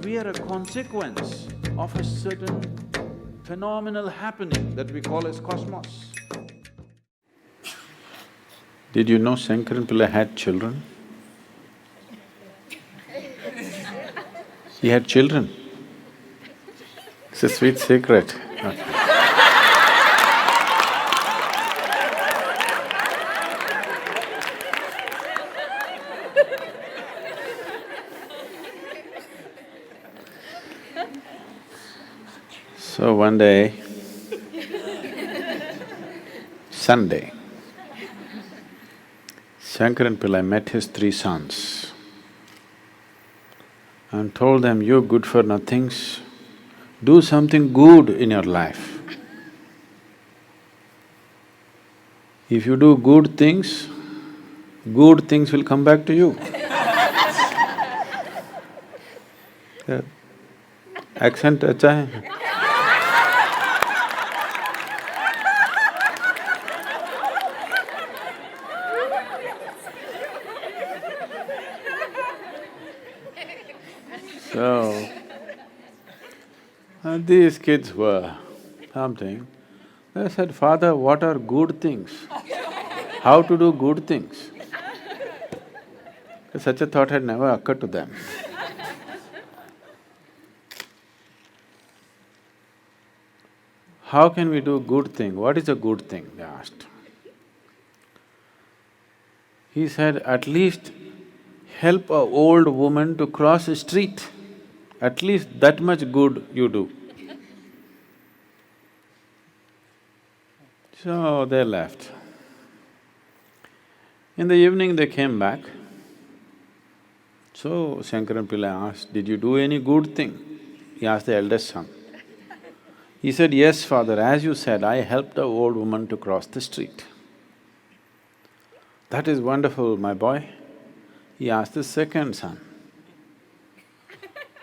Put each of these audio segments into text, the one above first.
we are a consequence of a certain phenomenal happening that we call as cosmos. Did you know Shankaran Pillai had children? He had children. It's a sweet secret. Okay. So one day, Sunday, Shankaran Pillai met his three sons and told them, "You good for nothings, do something good in your life. If you do good things will come back to you." Accent अच्छा है? So, these kids were something. They said, "Father, what are good things? How to do good things?" Such a thought had never occurred to them. How can we do good thing? What is a good thing? They asked. He said, "At least help a old woman to cross a street. At least that much good you do." So they left. In the evening they came back. So Shankaran Pillai asked, "Did you do any good thing?" He asked the eldest son. He said, "Yes, father, as you said, I helped a old woman to cross the street." "That is wonderful, my boy." He asked the second son.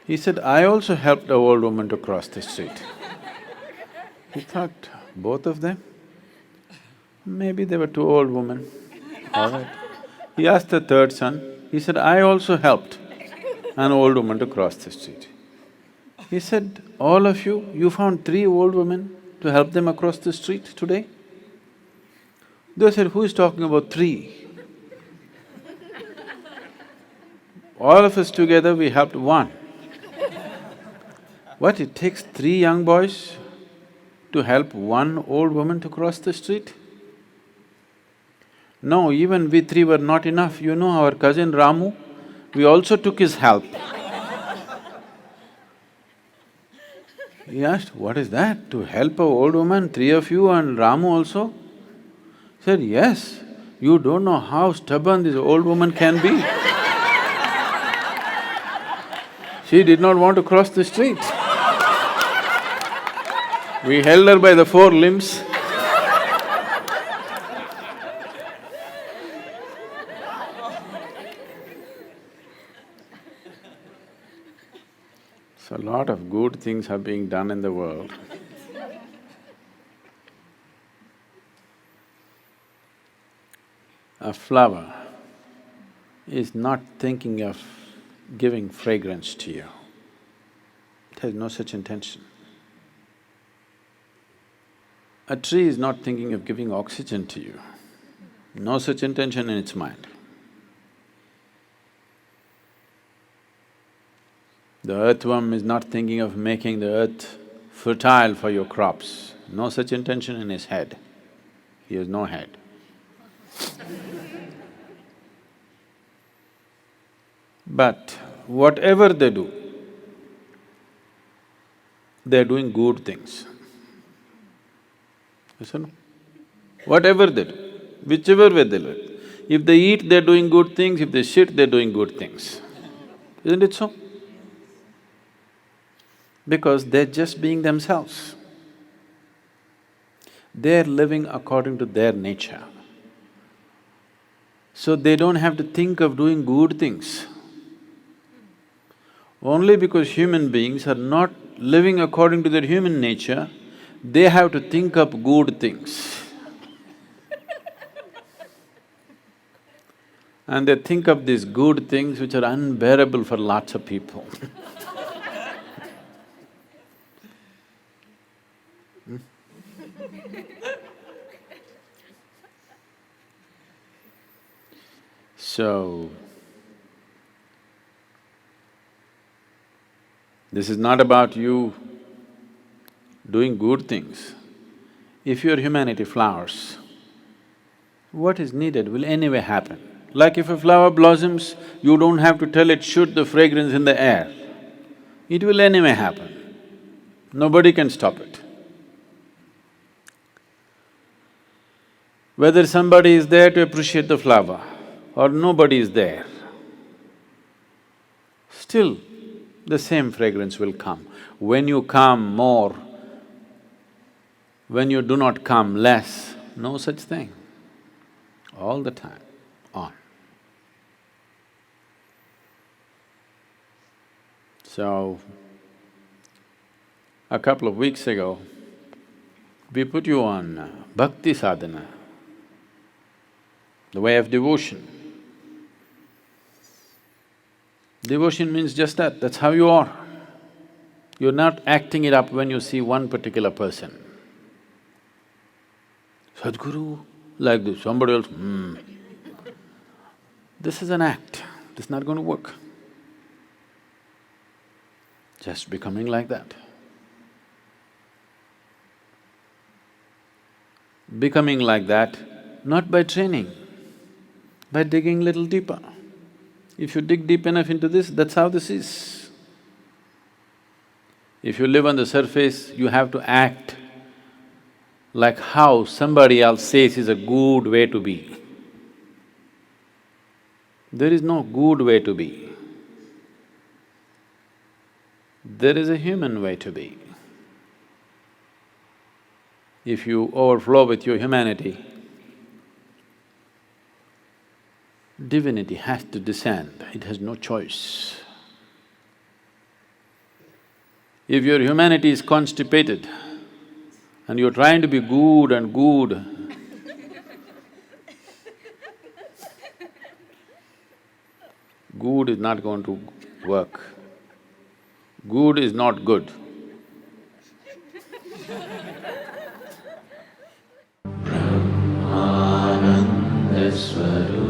He said, "I also helped a old woman to cross the street." He thought, both of them? Maybe they were two old women, all right. He asked the third son, he said, "I also helped an old woman to cross the street." He said, "All of you found three old women to help them across the street today?" They said, "Who is talking about three? All of us together we helped one." What, it takes three young boys to help one old woman to cross the street? No, even we three were not enough. You know our cousin Ramu, we also took his help. He asked, "What is that? To help a old woman, three of you and Ramu also?" He said, "Yes, you don't know how stubborn this old woman can be." She did not want to cross the street. We held her by the four limbs. So, a lot of good things are being done in the world. A flower is not thinking of giving fragrance to you. It has no such intention. A tree is not thinking of giving oxygen to you. No such intention in its mind. The earthworm is not thinking of making the earth fertile for your crops. No such intention in his head. He has no head. But whatever they do, they're doing good things. Yes or no? Whatever they do, whichever way they do it. If they eat, they're doing good things, if they shit, they're doing good things. Isn't it so? Because they're just being themselves. They're living according to their nature. So they don't have to think of doing good things. Only because human beings are not living according to their human nature, they have to think up good things. And they think up these good things which are unbearable for lots of people. So, this is not about you doing good things. If your humanity flowers, what is needed will anyway happen. Like if a flower blossoms, you don't have to tell it, shoot the fragrance in the air. It will anyway happen. Nobody can stop it. Whether somebody is there to appreciate the flower or nobody is there, still the same fragrance will come. When you come more, when you do not come less, no such thing. All the time, on. So, a couple of weeks ago, we put you on bhakti sadhana, the way of devotion. Devotion means just that, that's how you are. You're not acting it up when you see one particular person. Sadhguru, like this, somebody else, This is an act, this is not going to work. Just becoming like that. Becoming like that, not by training, by digging little deeper. If you dig deep enough into this, that's how this is. If you live on the surface, you have to act like how somebody else says is a good way to be. There is no good way to be. There is a human way to be. If you overflow with your humanity, divinity has to descend, it has no choice. If your humanity is constipated and you're trying to be good and good, good is not going to work. Good is not good. Brahmananda Swarupa